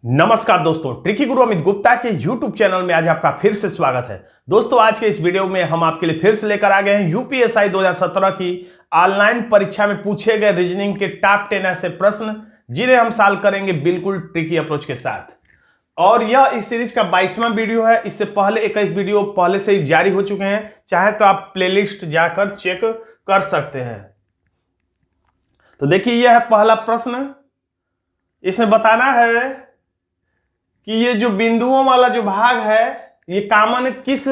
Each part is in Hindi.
नमस्कार दोस्तों, ट्रिकी गुरु अमित गुप्ता के YouTube चैनल में आज आपका फिर से स्वागत है। दोस्तों, आज के इस वीडियो में हम आपके लिए फिर से लेकर आ गए हैं यूपीएससी 2017 की ऑनलाइन परीक्षा में पूछे गए रीजनिंग के टॉप 10 ऐसे प्रश्न जिन्हें हम सॉल्व करेंगे बिल्कुल ट्रिकी अप्रोच के साथ। और यह इस सीरीज का 22वां वीडियो है। इससे पहले 21 वीडियो पहले से ही जारी हो चुके हैं, चाहे तो आप प्लेलिस्ट जाकर चेक कर सकते हैं। तो देखिए, यह है पहला प्रश्न। इसमें बताना है कि ये जो बिंदुओं वाला जो भाग है ये कॉमन किस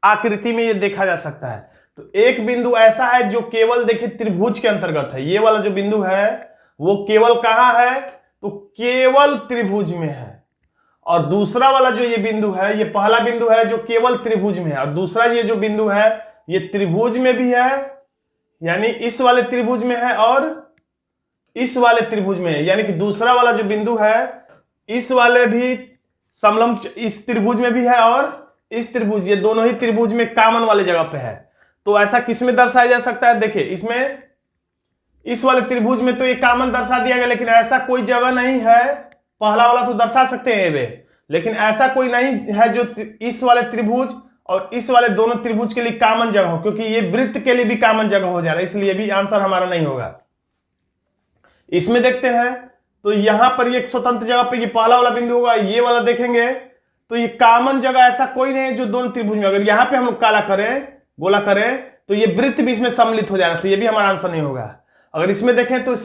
आकृति में ये देखा जा सकता है। तो एक बिंदु ऐसा है जो केवल देखिए त्रिभुज के अंतर्गत है। ये वाला जो बिंदु है वो केवल कहां है, तो केवल त्रिभुज में है। और दूसरा वाला जो ये बिंदु है, ये पहला बिंदु है जो केवल त्रिभुज में है, और दूसरा ये जो बिंदु है ये त्रिभुज में भी है, यानी इस वाले त्रिभुज में है और इस वाले त्रिभुज में है। यानी कि दूसरा वाला जो बिंदु है इस वाले भी समलंब इस त्रिभुज में भी है और इस त्रिभुज, ये दोनों ही त्रिभुज में कॉमन वाले जगह पे है। तो ऐसा किस में दर्शाया जा सकता है? देखिए, इसमें इस वाले त्रिभुज में तो ये कॉमन दर्शा दिया गया, लेकिन ऐसा कोई जगह नहीं है। पहला वाला तो दर्शा सकते हैं वे, लेकिन ऐसा कोई नहीं है जो इस वाले त्रिभुज और इस वाले दोनों त्रिभुज के लिए कॉमन जगह हो, क्योंकि ये वृत्त के लिए भी कॉमन जगह हो जा रहा है, इसलिए भी आंसर हमारा नहीं होगा। इसमें देखते हैं तो यहां पर ये एक स्वतंत्र जगह पे ये पहला वाला बिंदु होगा। ये वाला देखेंगे तो ये कॉमन जगह ऐसा कोई नहीं है जो दोनों त्रिभुज में। अगर यहां पे हम लोग काला करें, गोला करें, तो ये वृत्त भी इसमें सम्मिलित हो जा रहा है, तो ये भी हमारा आंसर नहीं होगा। अगर इसमें देखें तो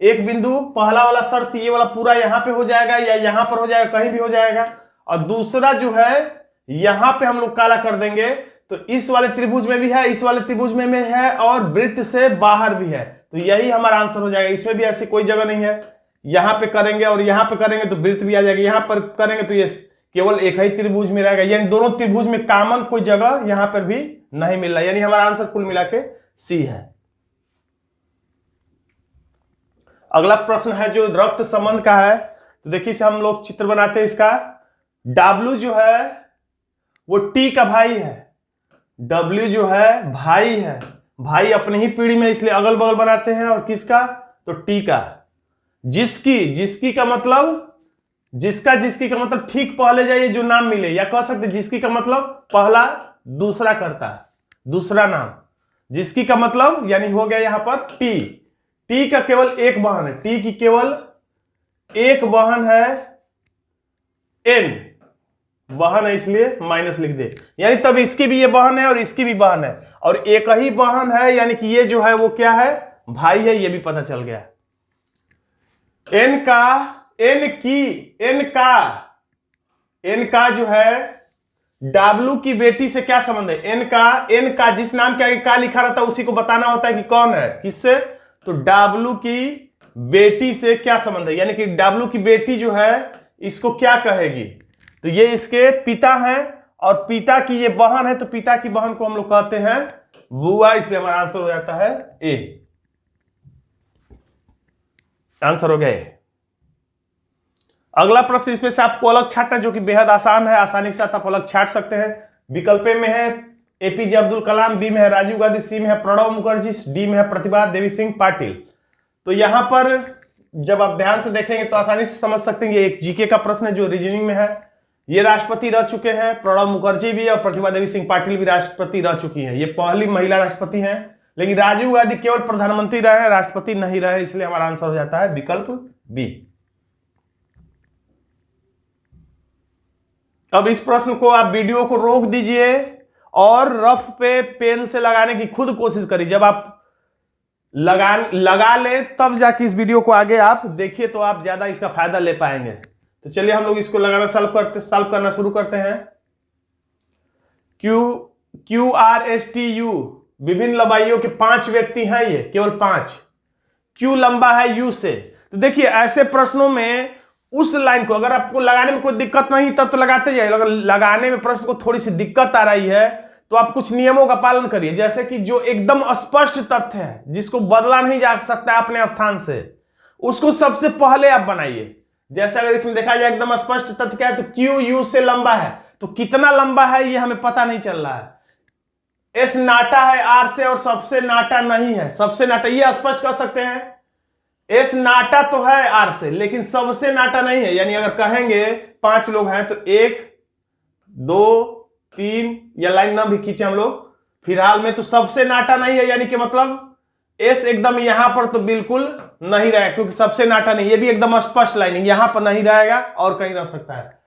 एक बिंदु पहला वाला शर्त ये वाला पूरा यहां पे हो जाएगा या यहां पर हो जाएगा, कहीं भी हो जाएगा। और दूसरा जो है यहां पे हम लोग काला कर देंगे तो इस वाले त्रिभुज में भी है, इस वाले त्रिभुज में है और वृत्त से बाहर भी है, तो यही हमारा आंसर हो जाएगा। इसमें भी ऐसी कोई जगह नहीं है। यहां पे करेंगे और यहां पे करेंगे तो वृत्त भी आ जाएगा, यहां पर करेंगे तो ये केवल एक ही त्रिभुज में रहेगा, यानी दोनों त्रिभुज में कॉमन कोई जगह यहां पर भी नहीं मिल रहा, यानी हमारा आंसर कुल मिला के सी है। अगला प्रश्न है जो रक्त संबंध का है। तो देखिए, इसे हम लोग चित्र बनाते हैं। इसका W जो है वो T का भाई है। W जो है भाई है, भाई अपनी ही पीढ़ी में, इसलिए अगल बगल बनाते हैं। और किसका? तो T का। जिसकी का मतलब जिसकी का मतलब ठीक पहले जाइए जो नाम मिले, या कह सकते जिसकी का मतलब पहला दूसरा करता है, दूसरा नाम जिसकी का मतलब, यानी हो गया यहां पर टी का केवल एक बहन है, टी की केवल एक बहन है, एन बहन है, इसलिए माइनस लिख दे। यानी तब इसकी भी ये बहन है और इसकी भी बहन है, और एक ही बहन है, यानी कि ये जो है वो क्या है? भाई है, ये भी पता चल गया। एन का जो है W की बेटी से क्या संबंध है? एन का जिस नाम के आगे का लिखा रहता है उसी को बताना होता है कि कौन है, किससे? तो W की बेटी से क्या संबंध है, यानी कि W की बेटी जो है इसको क्या कहेगी? तो ये इसके पिता हैं, और पिता की ये बहन है, तो पिता की बहन को हम लोग कहते हैं बुआ, इसलिए हमारा आंसर हो जाता है ए। आंसर हो गया। अगला प्रश्न, इसमें से आपको अलग छाटना, जो कि बेहद आसान है, आसानी के साथ आप अलग छाट सकते हैं। विकल्प में है एपीजे अब्दुल कलाम, बी में है राजीव गांधी, सी में है प्रणब मुखर्जी, डी में है प्रतिभा देवी सिंह पाटिल। तो यहां पर जब आप ध्यान से देखेंगे तो आसानी से समझ सकते हैं, ये एक जीके का प्रश्न है जो रीजनिंग में है। ये राष्ट्रपति रह चुके हैं, प्रणब मुखर्जी भी और प्रतिभा देवी सिंह पाटिल भी राष्ट्रपति रह चुकी हैं। ये पहली महिला राष्ट्रपति हैं, लेकिन राजीव गांधी केवल प्रधानमंत्री रहे, राष्ट्रपति नहीं रहे, इसलिए हमारा आंसर हो जाता है विकल्प बी। अब इस प्रश्न को आप वीडियो को रोक दीजिए और रफ पे पेन से लगाने की खुद कोशिश करिए। जब आप लगा ले तब जाके इस वीडियो को आगे आप देखिए, तो आप ज्यादा इसका फायदा ले पाएंगे। तो चलिए हम लोग इसको लगाना सॉल्व करना शुरू करते हैं। QRSTU विभिन्न लंबाइयों के 5 व्यक्ति हैं, ये केवल 5। Q लंबा है U से। तो देखिए, ऐसे प्रश्नों में उस लाइन को अगर आपको लगाने में कोई दिक्कत नहीं तब तो लगाते जाइए। अगर लगाने में प्रश्न को थोड़ी सी दिक्कत आ रही है तो आप कुछ नियमों का पालन करिए, जैसे कि जो एकदम स्पष्ट तथ्य है जिसको बदला नहीं जा सकता है अपने स्थान से, उसको सबसे पहले आप बनाइए। जैसे अगर इसमें देखा जाए एकदम स्पष्ट तथ्य क्या है, तो Q U से लंबा है, तो कितना लंबा है ये हमें पता नहीं चल रहा है। S नाटा है R से और सबसे नाटा नहीं है, सबसे नाटा ये स्पष्ट कर सकते हैं। एस नाटा तो है आर से, लेकिन सबसे नाटा नहीं है। यानी अगर कहेंगे 5 लोग हैं तो 1 2 3 या लाइन ना भी खींचे हम लोग फिलहाल में, तो सबसे नाटा नहीं है। यानी कि मतलब एस एकदम यहां पर तो बिल्कुल नहीं रहेगा, क्योंकि सबसे नाटा नहीं, ये भी एकदम स्पष्ट लाइन है, यहां पर नहीं रहेगा और कहीं रह सकता है।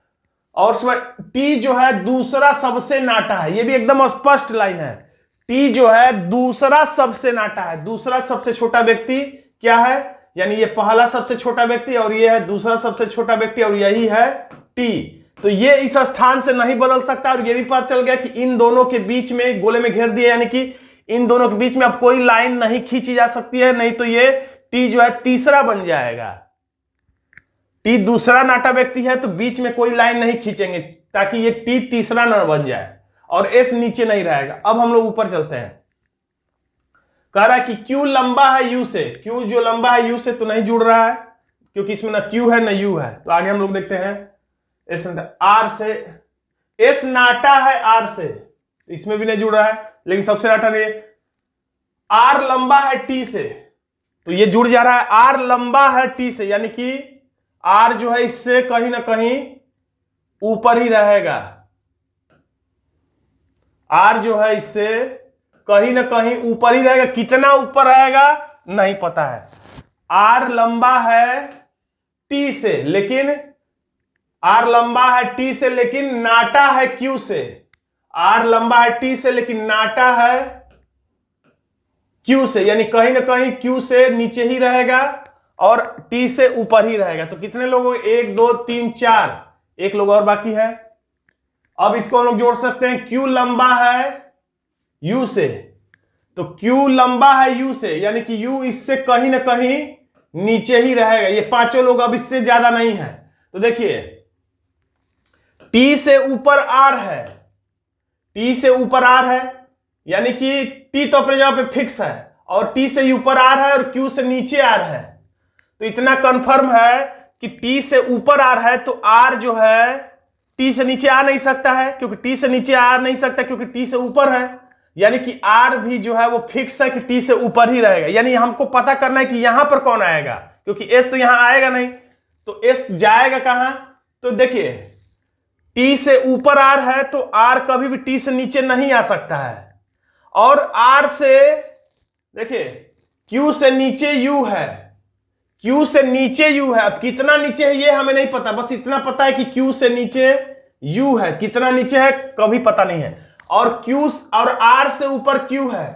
और उसमें टी जो है दूसरा सबसे नाटा है, ये भी एकदम स्पष्ट लाइन है। टी जो है दूसरा सबसे नाटा है। दूसरा सबसे छोटा व्यक्ति क्या है, यानी ये पहला सबसे छोटा व्यक्ति और ये है दूसरा सबसे छोटा व्यक्ति और यही है टी। तो ये इस स्थान से नहीं बदल सकता। और ये भी पता चल गया कि इन दोनों के बीच में गोले में घेर दिया, यानी कि इन दोनों के बीच में अब कोई लाइन नहीं खींची जा सकती है, नहीं तो ये टी जो है तीसरा बन जाएगा। टी दूसरा नाटा व्यक्ति है तो बीच में कोई लाइन नहीं खींचेंगे ताकि ये टी तीसरा न बन जाए, और एस नीचे नहीं रहेगा। अब हम लोग ऊपर चलते हैं। कह रहा है कि क्यू लंबा है यू से। क्यू जो लंबा है यू से तो नहीं जुड़ रहा है, क्योंकि इसमें ना क्यू है ना यू है। तो आगे हम लोग देखते हैं एस आर से। एस नाटा है आर से, इसमें भी नहीं जुड़ रहा है, लेकिन सबसे नाटा नहीं। आर लंबा है टी से, तो ये जुड़ जा रहा है। आर लंबा है टी से, यानी कि आर जो है इससे कहीं ना कहीं ऊपर ही रहेगा। आर जो है इससे कहीं ना कहीं ऊपर ही रहेगा। कितना ऊपर रहेगा नहीं पता है। आर लंबा है टी से, लेकिन आर लंबा है टी से लेकिन नाटा है क्यू से। आर लंबा है टी से लेकिन नाटा है क्यू से, यानी कहीं ना कहीं क्यू से नीचे ही रहेगा और टी से ऊपर ही रहेगा। तो कितने लोग, 1 2 3 4, एक लोग और बाकी है। अब इसको हम लोग जोड़ सकते हैं। क्यू लंबा है यू से, तो क्यू लंबा है यू से, यानी कि यू इससे कहीं ना कहीं नीचे ही रहेगा। ये पांचों लोग अब इससे ज्यादा नहीं है। तो देखिए टी से ऊपर आर है, टी से ऊपर आर है, यानी कि टी तो अपने जगह पे फिक्स है, और टी से ऊपर आर है और क्यू से नीचे आर है। तो इतना कंफर्म है कि टी से ऊपर आर है तो आर जो है टी से नीचे आ नहीं सकता है, क्योंकि टी से नीचे आ नहीं सकता क्योंकि टी से ऊपर है। यानी कि आर भी जो है वो फिक्स है कि टी से ऊपर ही रहेगा। यानी हमको पता करना है कि यहां पर कौन आएगा, क्योंकि एस तो यहां आएगा नहीं, तो एस जाएगा कहां। तो देखिए टी से ऊपर आर है तो आर कभी भी टी से नीचे नहीं आ सकता है। और आर से देखिए क्यू से नीचे यू है, क्यू से नीचे यू है। अब कितना नीचे है ये हमें नहीं पता, बस इतना पता है कि क्यू से नीचे यू है। कितना नीचे है कभी पता नहीं है। और क्यू और आर से ऊपर क्यू है।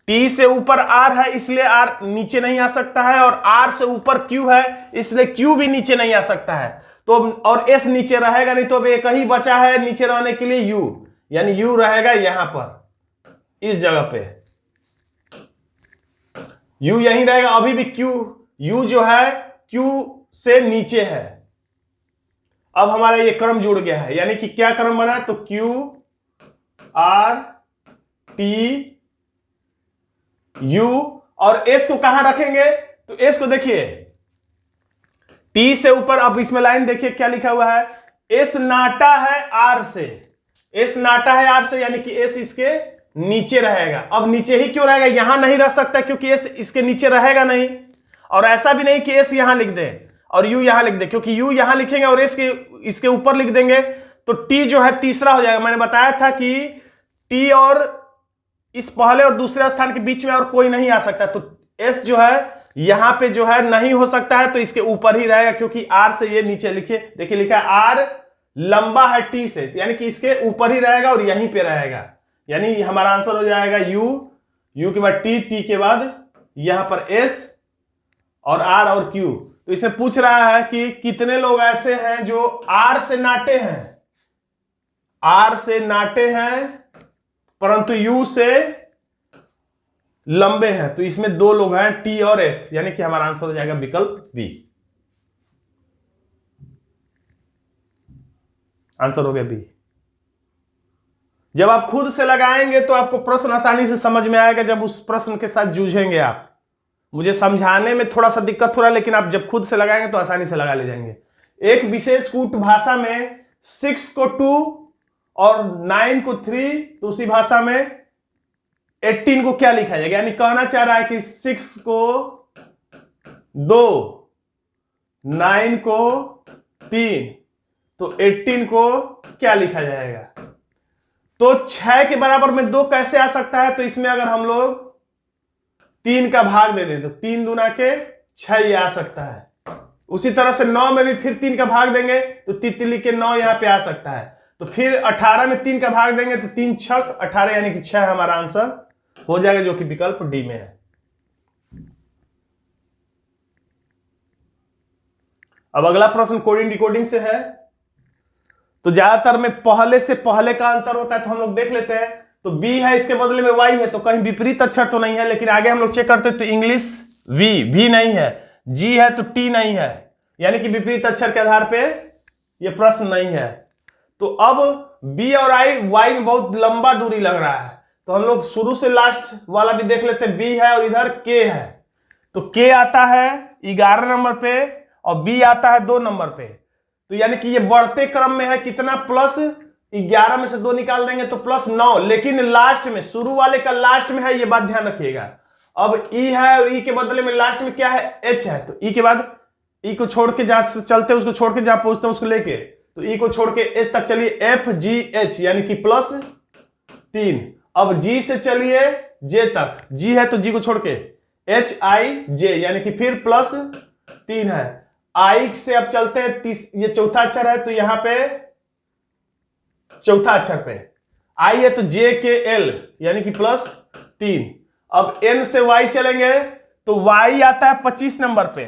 टी से ऊपर आर है इसलिए आर नीचे नहीं आ सकता है, और आर से ऊपर क्यू है इसलिए क्यू भी नीचे नहीं आ सकता है। तो और एस नीचे रहेगा नहीं, तो अब एक ही बचा है नीचे रहने के लिए यू, यानी यू रहेगा यहां पर इस जगह पे, यू यहीं रहेगा। अभी भी क्यू, यू जो है क्यू से नीचे है। अब हमारा ये क्रम जुड़ गया है, यानी कि क्या क्रम बना, तो क्यू आर टी यू, और एस को कहां रखेंगे, तो एस को देखिए टी से ऊपर। अब इसमें लाइन देखिए क्या लिखा हुआ है, एस नाटा है आर से। एस नाटा है आर से, यानी कि एस इसके नीचे रहेगा। अब नीचे ही क्यों रहेगा, यहां नहीं रह सकता क्योंकि एस इसके नीचे रहेगा नहीं। और ऐसा भी नहीं कि एस यहां लिख दे और यू यहां लिख दे, क्योंकि यू यहां लिखेंगे और एस के इसके ऊपर लिख देंगे तो टी जो है तीसरा हो जाएगा। मैंने बताया था कि टी और इस पहले और दूसरे स्थान के बीच में और कोई नहीं आ सकता। तो एस जो है यहां पे जो है नहीं हो सकता है, तो इसके ऊपर ही रहेगा, क्योंकि आर से ये नीचे लिखिए, देखिए लिखा है आर लंबा है टी से, यानी कि इसके ऊपर ही रहेगा और यहीं पे रहेगा। यानी हमारा आंसर हो जाएगा यू, यू के बाद टी, टी के बाद यहां पर एस और आर और क्यू। तो इसे पूछ रहा है कि कितने लोग ऐसे हैं जो आर से नाटे हैं, आर से नाटे हैं परंतु यू से लंबे हैं। तो इसमें 2 लोग हैं टी और एस, यानी कि हमारा आंसर हो जाएगा विकल्प बी। आंसर हो गया बी। जब आप खुद से लगाएंगे तो आपको प्रश्न आसानी से समझ में आएगा, जब उस प्रश्न के साथ जूझेंगे आप। मुझे समझाने में थोड़ा सा दिक्कत हो रहा है, लेकिन आप जब खुद से लगाएंगे तो आसानी से लगा ले जाएंगे। एक विशेष कूट भाषा में 6 को 2 और 9 को 3, तो उसी भाषा में 18 को क्या लिखा जाएगा। यानी कहना चाह रहा है कि 6 को 2, 9 को 3, तो 18 को क्या लिखा जाएगा? तो 6 के बराबर में 2 कैसे आ सकता है? तो इसमें अगर हम लोग 3 का भाग दे दें तो 3 दूना के 6 ये आ सकता है। उसी तरह से 9 में भी फिर 3 का भाग देंगे तो तितली के 9 यहां पे आ सकता है। तो फिर 18 में 3 का भाग देंगे तो 3 छक 18 यानी कि 6 हमारा आंसर हो जाएगा, जो कि विकल्प डी में है। अब अगला प्रश्न कोडिंग डिकोडिंग से है। तो ज्यादातर में पहले से पहले का अंतर होता है, तो हम लोग देख लेते हैं। तो बी है, इसके बदले में वाई है, तो कहीं विपरीत अक्षर तो नहीं है। लेकिन आगे हम लोग चेक करते हैं तो इंग्लिश वी नहीं है, जी है तो टी नहीं है, यानी कि विपरीत अक्षर के आधार पे ये प्रश्न नहीं है। तो अब बी और वाई में बहुत लंबा दूरी लग रहा है, तो हम लोग शुरू से लास्ट वाला भी देख लेते हैं। बी है और इधर के है, तो के आता है 11 नंबर पे और बी आता है 2 नंबर पे। तो यानी कि ये बढ़ते क्रम में है, कितना प्लस 11 में से 2 निकाल देंगे तो प्लस 9, लेकिन लास्ट में, शुरू वाले का लास्ट में है, ये बात ध्यान रखिएगा। अब ई है और ई के बदले में लास्ट में क्या है? एच है, तो ई के बाद ई को छोड़ के जहां चलते उसको छोड़ के जहां पहुंचते उसको लेके, तो ई को छोड़ के एच तक चलिए, एफ जी एच यानी कि प्लस 3। अब जी से चलिए जे तक, जी है तो जी को छोड़ के एच आई जे यानी कि फिर प्लस 3 है। आई से अब चलते हैं ये चौथा अक्षर है, तो यहां पे चौथा अक्षर पे आई है तो जे के एल यानी कि प्लस 3। अब एन से वाई चलेंगे तो वाई आता है 25 नंबर पे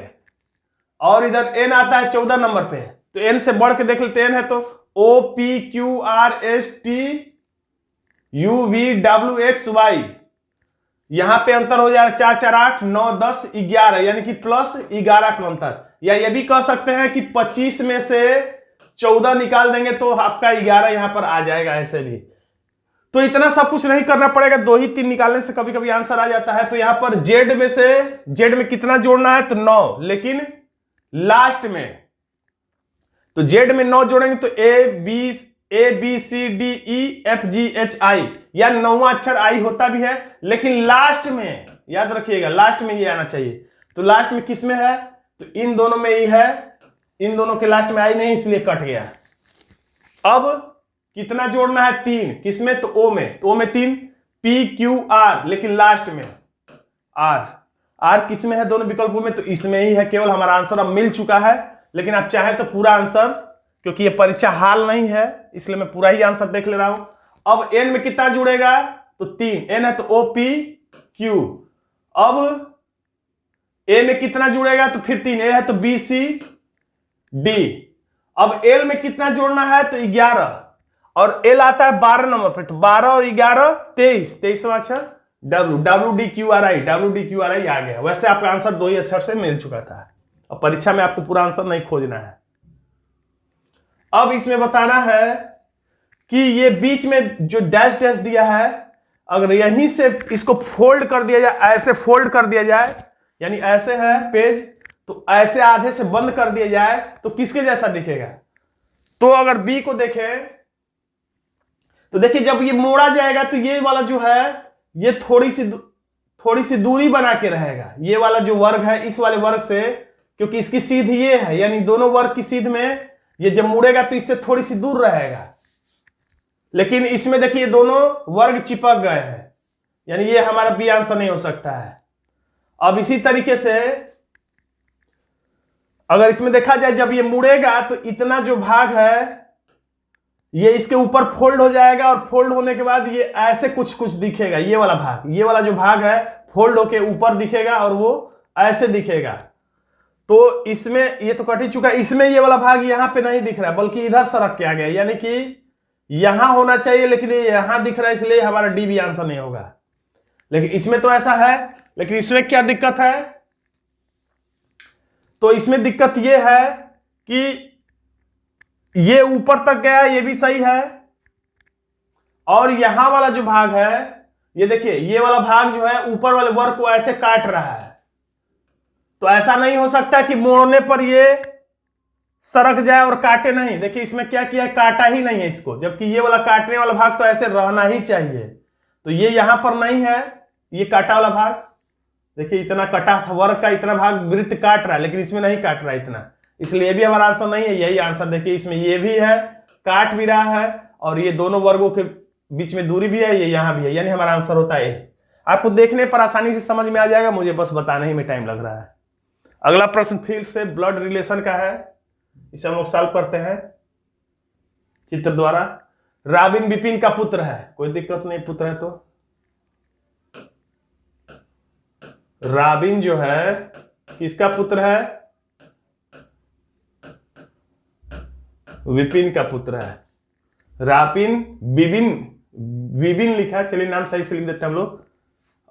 और इधर एन आता है 14 नंबर पे। तो एन से बढ़ के देख लेते, एन है तो O P Q R S T U V W X Y, यहां पे अंतर हो जाएगा 4 4 8 9 10 11 यानी कि प्लस 11 का अंतर। या ये भी कह सकते हैं कि 25 में से 14 निकाल देंगे तो आपका 11 यहां पर आ जाएगा ऐसे भी। तो इतना सब कुछ नहीं करना पड़ेगा, 2 ही 3 निकालने से कभी कभी आंसर आ जाता है। तो यहां पर जेड में से जेड में कितना जोड़ना है? तो 9, लेकिन लास्ट में तो जेड में 9 जोड़ेंगे तो A B C D E F G H I, या 9वां अक्षर आई होता भी है, लेकिन लास्ट में याद रखिएगा लास्ट में ये आना चाहिए। तो लास्ट में किस में है? तो इन दोनों में ही है, इन दोनों के लास्ट में आई नहीं, इसलिए कट गया। अब कितना जोड़ना है? 3, किसमें? तो ओ में, तो ओ में 3 पी क्यू आर, लेकिन लास्ट में आर किस में है? दोनों विकल्पों में, तो इसमें ही है। केवल हमारा आंसर अब मिल चुका है, लेकिन आप चाहें तो पूरा आंसर, क्योंकि ये परीक्षा हाल नहीं है इसलिए मैं पूरा ही आंसर देख ले रहा हूं। अब एन में कितना जुड़ेगा? तो 3, एन है तो ओ पी क्यू। अब ए में कितना जुड़ेगा? तो फिर 3, ए है तो बी सी डी। अब एल में कितना जोड़ना है? तो 11, और एल आता है 12 नंबर पे, तो 12 और 11 23वां अक्षर W D Q R I आ गया। वैसे आपका आंसर 2 ही अक्षर से मिल चुका था। अब परीक्षा में आपको पूरा आंसर नहीं खोजना है। अब इसमें बताना है कि ये बीच में जो डैश डैश दिया है, अगर यहीं से इसको फोल्ड कर दिया जाए, ऐसे फोल्ड कर दिया जाए, यानी ऐसे है पेज, तो ऐसे आधे से बंद कर दिया जाए तो किसके जैसा दिखेगा? तो अगर बी को देखें तो देखिए जब ये मोड़ा जाएगा तो ये वाला जो है ये थोड़ी सी दूरी बना के रहेगा, ये वाला जो वर्ग है इस वाले वर्ग से, क्योंकि इसकी सीध ये है, यानी दोनों वर्ग की सीध में ये जब मुड़ेगा तो इससे थोड़ी सी दूर रहेगा। लेकिन इसमें देखिए दोनों वर्ग चिपक गए हैं, यानी ये हमारा बी आंसर नहीं हो सकता है। अब इसी तरीके से अगर इसमें देखा जाए जब ये मुड़ेगा तो इतना जो भाग है ये इसके ऊपर फोल्ड हो जाएगा, और फोल्ड होने के बाद ये ऐसे कुछ दिखेगा, ये वाला भाग, ये वाला जो भाग है फोल्ड होके ऊपर दिखेगा और वो ऐसे दिखेगा। तो इसमें ये तो कट ही चुका है, इसमें ये वाला भाग यहां पे नहीं दिख रहा है बल्कि इधर सरक के आ गया, यानी कि यहां होना चाहिए लेकिन ये यहां दिख रहा है, इसलिए हमारा डी भी आंसर नहीं होगा। लेकिन इसमें तो ऐसा है, लेकिन इसमें क्या दिक्कत है? तो इसमें दिक्कत ये है कि ये ऊपर तक गया, ये भी सही है, और यहां वाला जो भाग है ये देखिए, ये वाला भाग जो है ऊपर वाले वर्ग को ऐसे काट रहा है। तो ऐसा नहीं हो सकता कि मोड़ने पर ये सरक जाए और काटे नहीं। देखिए इसमें क्या किया है, काटा ही नहीं है इसको, जबकि ये वाला काटने वाला भाग तो ऐसे रहना ही चाहिए। तो ये यहां पर नहीं है, ये काटा वाला भाग, देखिए इतना कटा था, वर्ग का इतना भाग वृत्त काट रहा है, लेकिन इसमें नहीं काट रहा है इतना, इसलिए ये भी हमारा आंसर नहीं है। यही आंसर देखिए, इसमें ये भी है, काट भी रहा है, और ये दोनों वर्गों के बीच में दूरी भी है, ये यहाँ भी है, यानी हमारा आंसर होता है ए। आपको देखने पर आसानी से समझ में आ जाएगा, मुझे बस बताने ही में टाइम लग रहा है। अगला प्रश्न फिर से ब्लड रिलेशन का है, इसे हम लोग सॉल्व करते हैं चित्र द्वारा। रॉबिन बिपिन का पुत्र है, कोई दिक्कत नहीं, पुत्र है तो रॉबिन जो है किसका पुत्र है? विपिन का पुत्र है। रॉबिन विबिन लिखा, चलिए नाम सही से लिख देते हैं हम लोग,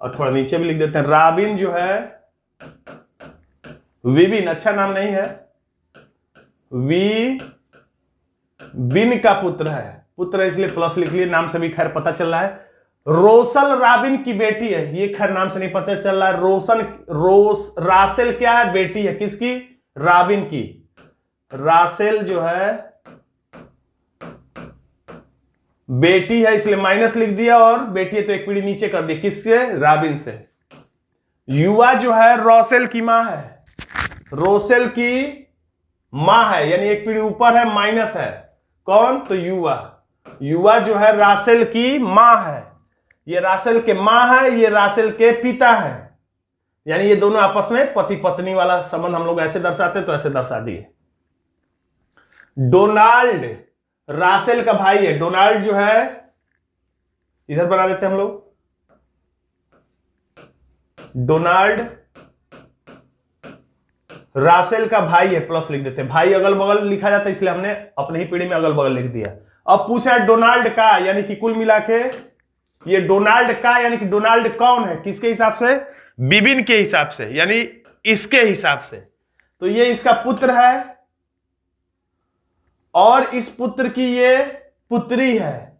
और थोड़ा नीचे भी लिख देते हैं। रॉबिन जो है विबिन, अच्छा नाम नहीं है, विबिन का पुत्र है, पुत्र है इसलिए प्लस लिख लिए, नाम से भी खैर पता चल रहा है। रोसल रॉबिन की बेटी है, ये खैर नाम से नहीं पता चल रहा है। रासेल क्या है? बेटी है, किसकी? रॉबिन की। रासेल जो है बेटी है, इसलिए माइनस लिख दिया, और बेटी है तो एक पीढ़ी नीचे कर दी, किससे? रॉबिन से। युवा जो है रोसेल की मां है, रोसेल की मां है, यानी एक पीढ़ी ऊपर है, माइनस है, कौन? तो युवा जो है रासेल की मां है, ये रासेल के मां है, ये रासेल के पिता है, यानी ये दोनों आपस में पति पत्नी वाला संबंध हम लोग ऐसे दर्शाते तो ऐसे दर्शा दिए। डोनाल्ड रासेल का भाई है, डोनाल्ड जो है इधर बना देते हैं हम लोग, डोनाल्ड रासेल का भाई है, प्लस लिख देते हैं, भाई अगल बगल लिखा जाता है इसलिए हमने अपने ही पीढ़ी में अगल बगल लिख दिया। अब पूछा है डोनाल्ड का, यानी कि कुल मिला के ये डोनाल्ड का, यानी कि डोनाल्ड कौन है, किसके हिसाब से? बिबिन के हिसाब से, यानी इसके हिसाब से, तो ये इसका पुत्र है, और इस पुत्र की ये पुत्री है,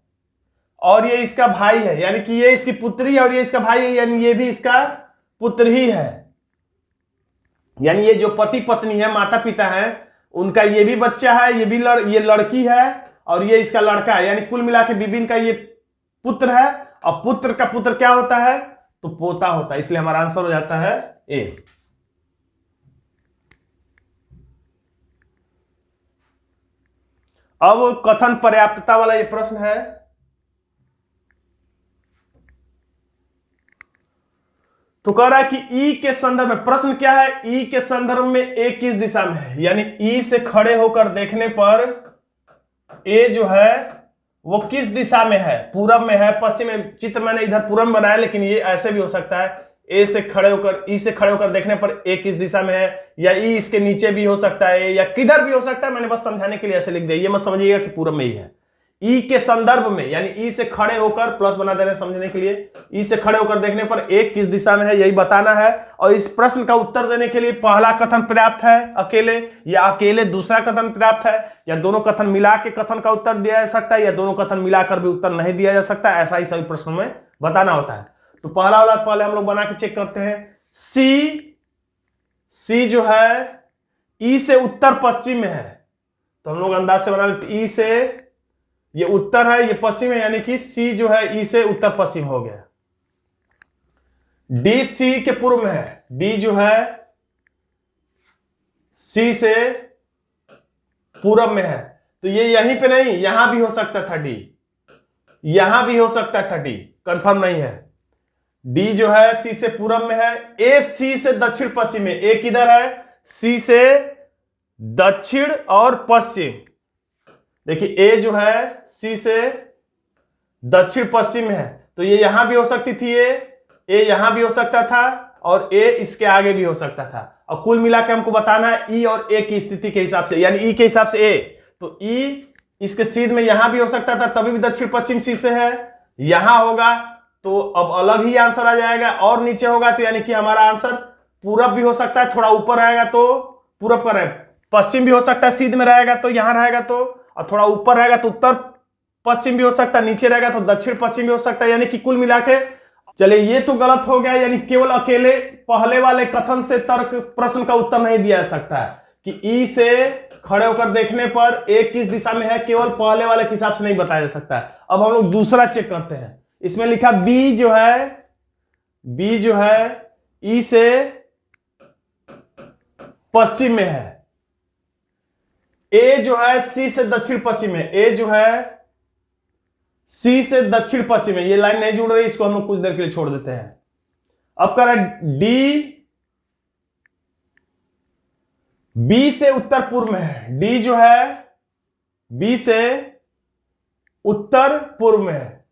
और ये इसका भाई है, यानी कि ये इसकी पुत्री है और ये इसका भाई है, यानी ये भी इसका पुत्र ही है, यानी ये जो पति पत्नी है, माता पिता है, उनका ये भी बच्चा है, ये भी ये लड़की है, और ये इसका लड़का है, यानी कुल मिला के बिबिन का ये पुत्र है, और पुत्र का पुत्र क्या होता है? तो पोता होता है, इसलिए हमारा आंसर हो जाता है ए। अब कथन पर्याप्तता वाला ये प्रश्न है, तो कह रहा है कि ई के संदर्भ में, प्रश्न क्या है? ई के संदर्भ में ए किस दिशा में है, यानी ई से खड़े होकर देखने पर ए जो है वो किस दिशा में है? पूरब में है, पश्चिम में? चित्र मैंने इधर पूरब में बनाया, लेकिन ये ऐसे भी हो सकता है, ए से खड़े होकर, ई से खड़े होकर देखने पर ए किस दिशा में है, या ई इसके नीचे भी हो सकता है, या किधर भी हो सकता है, मैंने बस समझाने के लिए ऐसे लिख दिया, ये मत समझिएगा कि पूरब में ही है। ई के संदर्भ में, यानी ई से खड़े होकर, प्लस बना दे रहे हैं समझने के लिए, ई से खड़े होकर देखने पर ए किस दिशा में है, यही बताना है। और इस प्रश्न का उत्तर देने के लिए पहला कथन पर्याप्त है अकेले, या अकेले दूसरा कथन पर्याप्त है, या दोनों कथन मिला के कथन का उत्तर दिया जा सकता है, या दोनों कथन मिलाकर भी उत्तर नहीं दिया जा सकता, ऐसा ही सभी प्रश्नों में बताना होता है। तो पहला वाला पहले हम लोग बना के चेक करते हैं। सी जो है ई से उत्तर पश्चिम में है, तो हम लोग अंदाज से बना लेते, ई से ये उत्तर है, ये पश्चिम है, यानी कि सी जो है ई से उत्तर पश्चिम हो गया। डी सी के पूर्व में है, डी जो है सी से पूरब में है, तो ये यहीं पे नहीं, यहां भी हो सकता था डी, यहां भी हो सकता था डी, कंफर्म नहीं है। डी जो है सी से पूरब में है, ए सी से दक्षिण पश्चिम में, ए किधर है? सी से दक्षिण और पश्चिम, देखिए ए जो है सी से दक्षिण पश्चिम में है, तो ये यहां भी हो सकती थी, ए यहां भी हो सकता था, और ए इसके आगे भी हो सकता था, और कुल मिला के हमको बताना है ई और ए की स्थिति के हिसाब से, यानी ई के हिसाब से ए, तो ई इसके सीध में यहां भी हो सकता था, तभी भी दक्षिण पश्चिम सी से है, यहां होगा तो अब अलग ही आंसर आ जाएगा, और नीचे होगा तो यानी कि हमारा आंसर पूरब भी हो सकता है, थोड़ा ऊपर रहेगा तो पूरब का रहेगा, पश्चिम भी हो सकता है, सीध में रहेगा तो यहां रहेगा तो, और थोड़ा ऊपर रहेगा तो उत्तर पश्चिम भी हो सकता है, नीचे रहेगा तो दक्षिण पश्चिम भी हो सकता है, यानी कि कुल मिला के, चलिए ये तो गलत हो गया, यानी केवल अकेले पहले वाले कथन से तर्क प्रश्न का उत्तर नहीं दिया जा सकता है कि ई से खड़े होकर देखने पर ए किस दिशा में है, केवल पहले वाले के हिसाब से नहीं बताया जा सकता है। अब हम लोग दूसरा चेक करते हैं, इसमें लिखा बी जो है ई से पश्चिम में है, ए जो है सी से दक्षिण पश्चिम में, ए जो है सी से दक्षिण पश्चिम में, ये लाइन नहीं जुड़ रही, इसको हम लोग कुछ देर के लिए छोड़ देते हैं। अब कर रहा है डी बी से उत्तर पूर्व में है, डी जो है बी से उत्तर पूर्व में है,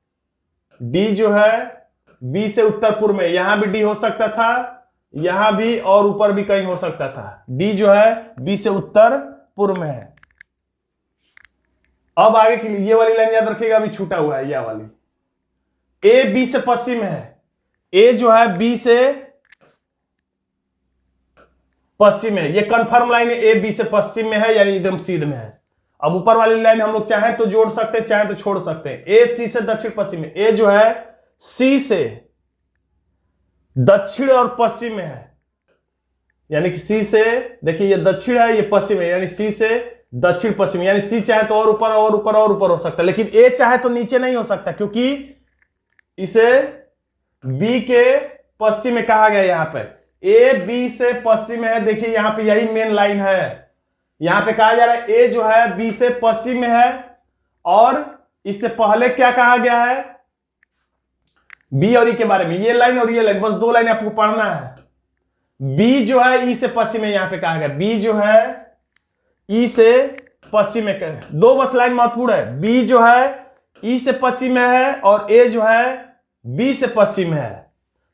डी जो है बी से उत्तर पूर्व में, यहां भी डी हो सकता था, यहां भी और ऊपर भी कहीं हो सकता था। डी जो है बी से उत्तर पूर्व में है। अब आगे के लिए ये वाली लाइन याद रखिएगा, अभी छूटा हुआ है, यह वाली। ए बी से पश्चिम में है, ए जो है बी से पश्चिम में, ये कंफर्म लाइन है, ए बी से पश्चिम में है यानी एकदम सीध में है। अब ऊपर वाली लाइन हम लोग चाहे तो जोड़ सकते हैं, चाहे तो छोड़ सकते हैं। ए सी से दक्षिण पश्चिम में, ए जो है सी से दक्षिण और पश्चिम में है, यानी कि सी से, देखिए ये दक्षिण है, ये पश्चिम है, यानी सी से दक्षिण पश्चिम, यानी सी चाहे तो और ऊपर और ऊपर और ऊपर हो सकता है, लेकिन ए चाहे तो नीचे नहीं हो सकता, क्योंकि इसे बी के पश्चिम में कहा गया। यहां पे ए बी से पश्चिम में है, देखिए यहां पे यही मेन लाइन है, यहां पे कहा जा रहा है ए जो है बी से पश्चिम में है, और इससे पहले क्या कहा गया है बी और ई के बारे में, ये लाइन और ये लाइन, बस दो लाइन आपको पढ़ना है। बी जो है ई से पश्चिम में, यहां पे कहा गया बी जो है ई से पश्चिम में, दो बस लाइन महत्वपूर्ण है, बी जो है ई से पश्चिम में है और ए जो है बी से पश्चिम में है।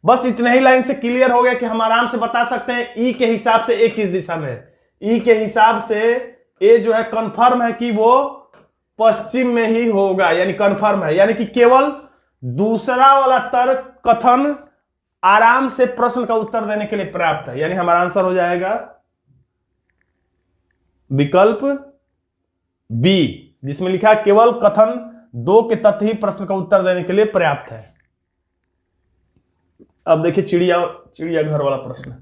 बस इतने ही लाइन से क्लियर हो गया कि हम आराम से बता सकते हैं ई के हिसाब से ए किस दिशा में है। ई के हिसाब से ए जो है कंफर्म है कि वो पश्चिम में ही होगा, यानी कंफर्म है, यानी कि केवल दूसरा वाला तर्क कथन आराम से प्रश्न का उत्तर देने के लिए पर्याप्त है, यानी हमारा आंसर हो जाएगा विकल्प बी, जिसमें लिखा है केवल कथन दो के तथ्य ही प्रश्न का उत्तर देने के लिए पर्याप्त है। अब देखिए चिड़ियाघर वाला प्रश्न।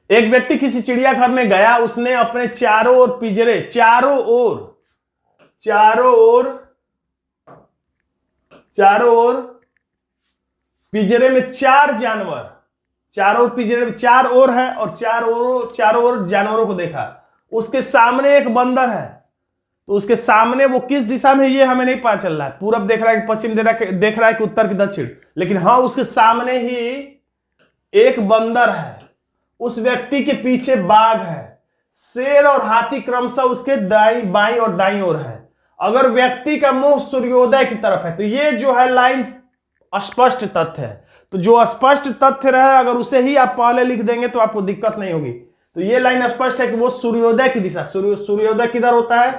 एक व्यक्ति किसी चिड़ियाघर में गया, उसने अपने चारों ओर पिंजरे, चारों ओर पिंजरे में चार जानवर, चारों ओर पिंजरे में चार ओर है और चारों ओर जानवरों को देखा। उसके सामने एक बंदर है, तो उसके सामने वो किस दिशा में, ये हमें नहीं पता चल रहा है, पूरब देख रहा है कि पश्चिम देख रहा है कि उत्तर की दक्षिण, लेकिन हाँ उसके सामने ही एक बंदर है, उस व्यक्ति के पीछे बाघ है, शेर और हाथी क्रमशः उसके बाईं और दाईं ओर है। अगर व्यक्ति का मुंह सूर्योदय की तरफ है, तो ये जो है लाइन स्पष्ट तथ्य है, तो जो स्पष्ट तथ्य रहे अगर उसे ही आप पहले लिख देंगे तो आपको दिक्कत नहीं होगी। तो ये लाइन स्पष्ट है कि वो सूर्योदय की दिशा, सूर्योदय किधर होता है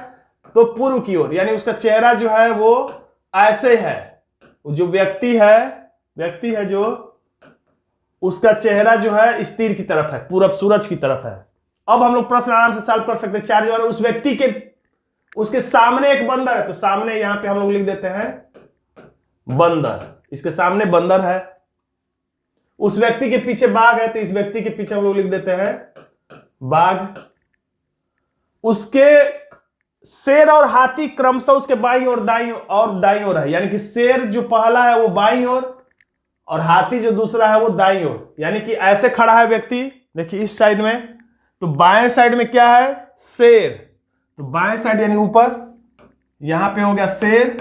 तो पूर्व की ओर, यानी उसका चेहरा जो है वो ऐसे है, जो व्यक्ति है जो उसका चेहरा जो है इस तीर की तरफ है, पूरब सूरज की तरफ है। अब हम लोग प्रश्न आराम से सॉल्व कर सकते हैं। चार जो है उस व्यक्ति के उसके सामने एक बंदर है, तो सामने यहां पे हम लोग लिख देते हैं बंदर, इसके सामने बंदर है। उस व्यक्ति के पीछे बाघ है, तो इस व्यक्ति के पीछे हम लोग लिख देते हैं बाघ। उसके शेर और हाथी क्रमशः उसके बाईं और दाईं ओर है, यानी कि शेर जो पहला है वो बाईं ओर और हाथी जो दूसरा है वो दाईं ओर, यानी कि ऐसे खड़ा है व्यक्ति, देखिए इस साइड में, तो बाएं साइड में क्या है शेर, तो बाएं साइड यानी ऊपर, यहां पे हो गया शेर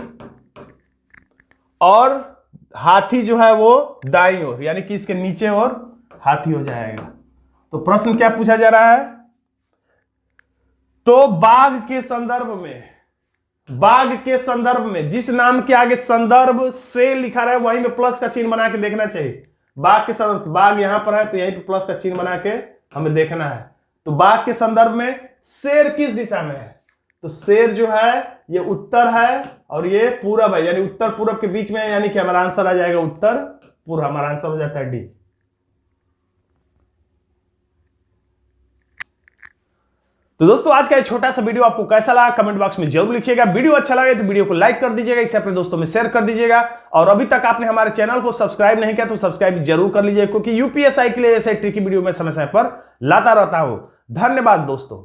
और हाथी जो है वो दाईं ओर, यानी कि इसके नीचे और हाथी हो जाएगा। तो प्रश्न क्या पूछा जा रहा है, तो बाघ के संदर्भ में जिस नाम के आगे संदर्भ से लिखा रहा है वहीं पे प्लस का चिन्ह बना के देखना चाहिए। बाघ के संदर्भ, बाघ यहां पर है तो यहीं पे प्लस का चिन्ह बना के हमें देखना है। तो बाघ के संदर्भ में शेर किस दिशा में है, तो शेर जो है ये उत्तर है और ये पूरब है, यानी उत्तर पूरब के बीच में है, यानी कि हमारा आंसर आ जाएगा उत्तर पूर्व, हमारा आंसर हो जाता है डी। तो दोस्तों आज का ये छोटा सा वीडियो आपको कैसा लगा कमेंट बॉक्स में जरूर लिखिएगा। वीडियो अच्छा लगे तो वीडियो को लाइक कर दीजिएगा, इसे अपने दोस्तों में शेयर कर दीजिएगा, और अभी तक आपने हमारे चैनल को सब्सक्राइब नहीं किया तो सब्सक्राइब जरूर कर लीजिए, क्योंकि यूपीएसआई के लिए ऐसे ट्रिकी वीडियो में समय समय पर लाता रहता हूं। धन्यवाद दोस्तों।